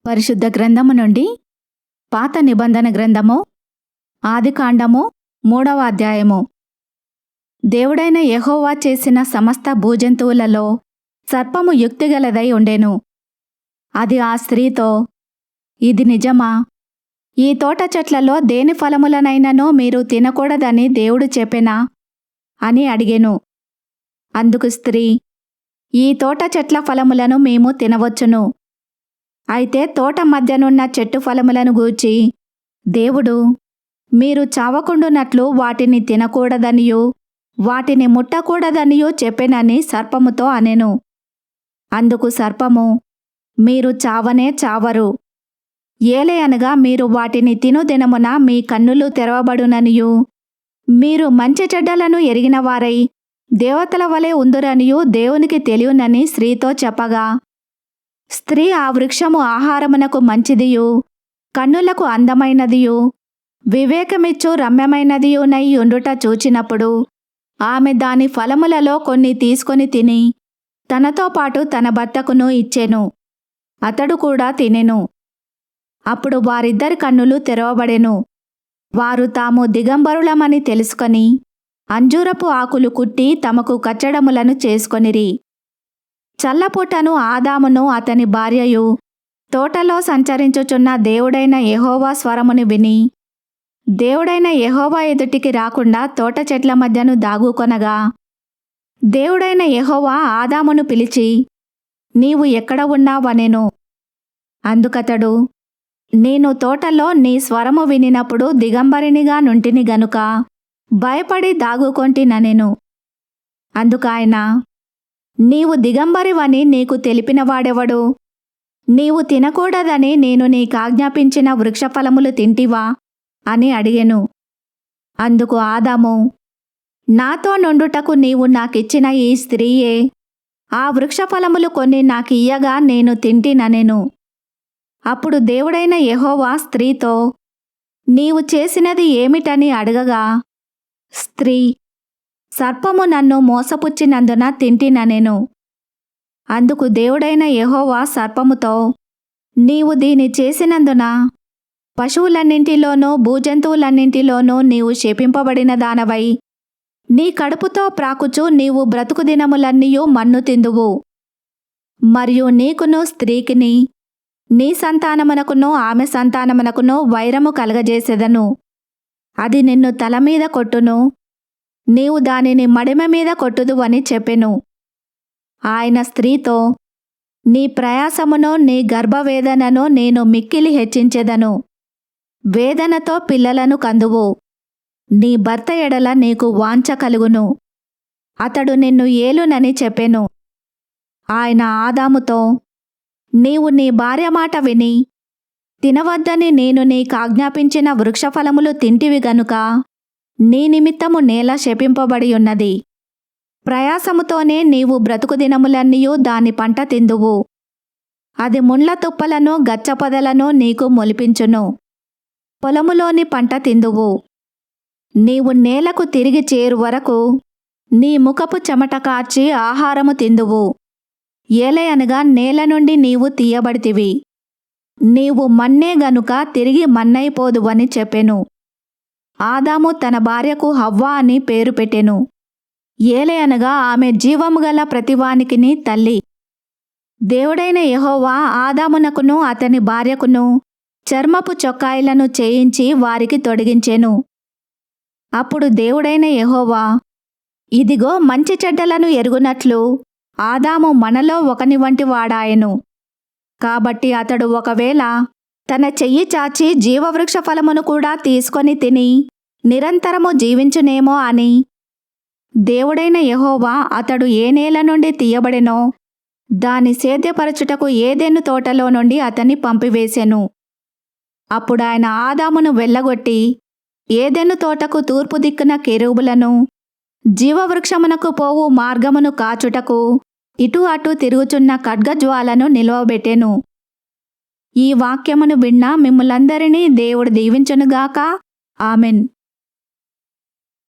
పరిశుద్ధ గ్రంథము నుండి పాత నిబంధన గ్రంథము ఆదికాండము 3వ అధ్యాయము. దేవుడైన యెహోవా చేసిన సమస్త భూజంతువులలో సర్పము యుక్తిగలదై ఉండెను. అది ఆ స్త్రీతో, ఇది నిజమా? ఈ తోట చెట్లలో దేని ఫలములనైనను మీరు తినకూడదని దేవుడు చెప్పెనా అని అడిగెను. అందుకు స్త్రీ, ఈ తోట చెట్ల ఫలములను మేము తినవచ్చును. అయితే తోట మధ్యనున్న చెట్టు ఫలములను గూర్చి దేవుడు మీరు చావకుండునట్లు వాటిని తినకూడదనియూ వాటిని ముట్టకూడదనియూ చెప్పెనని సర్పముతో అనెను. అందుకు సర్పము, మీరు చావనే చావరు. ఏలయనగా మీరు వాటిని తిను దినమున మీ కన్నులు తెరవబడుననియూ మీరు మంచి చెడ్డలను ఎరిగినవారై దేవతల వలె ఉందురనియూ దేవునికి తెలియనని స్త్రీతో చెప్పగా, స్త్రీ ఆ వృక్షము ఆహారమునకు మంచిదియు కన్నులకు అందమైనదియు వివేకమిచ్చు రమ్యమైనదియునై ఉండుట చూచినప్పుడు ఆమె దాని ఫలములలో కొన్ని తీసుకొని తిని తనతో పాటు తన భర్తకును ఇచ్చెను. అతడు కూడా తినెను. అప్పుడు వారిద్దరి కన్నులు తెరవబడెను. వారు తాము దిగంబరులమని తెలుసుకొని అంజూరపు ఆకులు కుట్టి తమకు కచ్చడములను చేసుకొనిరి. చల్లపూటను ఆదామును అతని భార్యయు తోటలో సంచరించుచున్న దేవుడైన యెహోవా స్వరమును విని దేవుడైన యెహోవా ఎదుటికి రాకుండా తోట చెట్ల మధ్యను దాగుకొనగా, దేవుడైన యెహోవా ఆదామును పిలిచి, నీవు ఎక్కడ ఉన్నావనెను. అందుకతడు, నేను తోటలో నీ స్వరము వినినప్పుడు దిగంబరినిగా నుంటిని గనుక భయపడి దాగుకొంటిననెను. అందుకాయన, నీవు దిగంబరివని నీకు తెలిపినవాడెవడు? నీవు తినకూడదని నేను నీకాజ్ఞాపించిన వృక్షఫలములు తింటివా అని అడిగెను. అందుకు ఆదాము, నాతో నుండుటకు నీవు నాకిచ్చిన ఈ స్త్రీయే ఆ వృక్షఫలములు కొన్ని నాకియ్యగా నేను తింటిననెను. అప్పుడు దేవుడైన యెహోవా స్త్రీతో, నీవు చేసినది ఏమిటని అడగగా, స్త్రీ, సర్పము నన్ను మోసపుచ్చినందున తింటిననెను. అందుకు దేవుడైన యెహోవా సర్పముతో, నీవు దీని చేసినందున పశువులన్నింటిలోనూ భూజంతువులన్నింటిలోనూ నీవు శపింపబడిన దానవై నీ కడుపుతో ప్రాకుచు నీవు బ్రతుకు దినములన్నీయు మన్ను తిందువు. మరియు నీకును స్త్రీకిని నీ సంతానమునకును ఆమె సంతానమునకును వైరము కలగజేసెదను. అది నిన్ను తల మీద కొట్టును, నీవు దానిని మడిమ మీద కొట్టుదువని చెప్పెను. ఆయన స్త్రీతో, నీ ప్రయాసమును నీ గర్భవేదనను నేను మిక్కిలి హెచ్చించెదను. వేదనతో పిల్లలను కందువు. నీ భర్త ఎడల నీకు వాంఛ కలుగును, అతడు నిన్ను ఏలునని చెప్పెను. ఆయన ఆదాముతో, నీవు నీ భార్య మాట విని తినవద్దని నేను నీకాజ్ఞాపించిన వృక్షఫలములు తింటివి గనుక నీ నిమిత్తము నేల శపింపబడి ఉన్నది. ప్రయాసముతోనే నీవు బ్రతుకు దినములన్నీయు దాని పంట తిందువు. అది ముండ్ల తుప్పలను గచ్చపొదలను నీకు మొలిపించును. పొలములోని పంట తిందువు. నీవు నేలకు తిరిగి చేరు వరకు నీ ముఖపు చెమట కార్చి ఆహారము తిందువు. ఏలయనగా నేల నుండి నీవు తీయబడితివి. నీవు మన్నే గనుక తిరిగి మన్నైపోదువని చెప్పెను. ఆదాము తన భార్యకు హవ్వ అని పేరు పెట్టెను. ఏలయనగా ఆమె జీవము గల ప్రతివానికిని తల్లి. దేవుడైన యెహోవా ఆదామునకును అతని భార్యకును చర్మపు చొక్కాయిలను చేయించి వారికి తొడిగించెను. అప్పుడు దేవుడైన యెహోవా, ఇదిగో మంచి చెడ్డలను ఎరుగునట్లు ఆదాము మనలో ఒకని వంటి వాడాయెను. కాబట్టి అతడు ఒకవేళ తన చెయ్యి చాచి జీవవృక్ష ఫలమును కూడా తీసుకొని తిని నిరంతరము జీవించునేమో అని దేవుడైన యెహోవా అతడు ఏ నేల నుండి తీయబడెనో దాని సేద్యపరచుటకు ఏదెను తోటలో నుండి అతన్ని పంపివేసెను. అప్పుడాయన ఆదామును వెళ్ళగొట్టి ఏదెను తోటకు తూర్పు దిక్కున కెరూబులను జీవవృక్షమునకు పోవు మార్గమును కాచుటకు ఇటు అటు తిరుగుచున్న ఖడ్గజ్వాలను నిలువబెట్టెను. ఈ వాక్యమును విన్న మిమ్ములందరినీ దేవుడు దీవించునుగాక. ఆమెన్.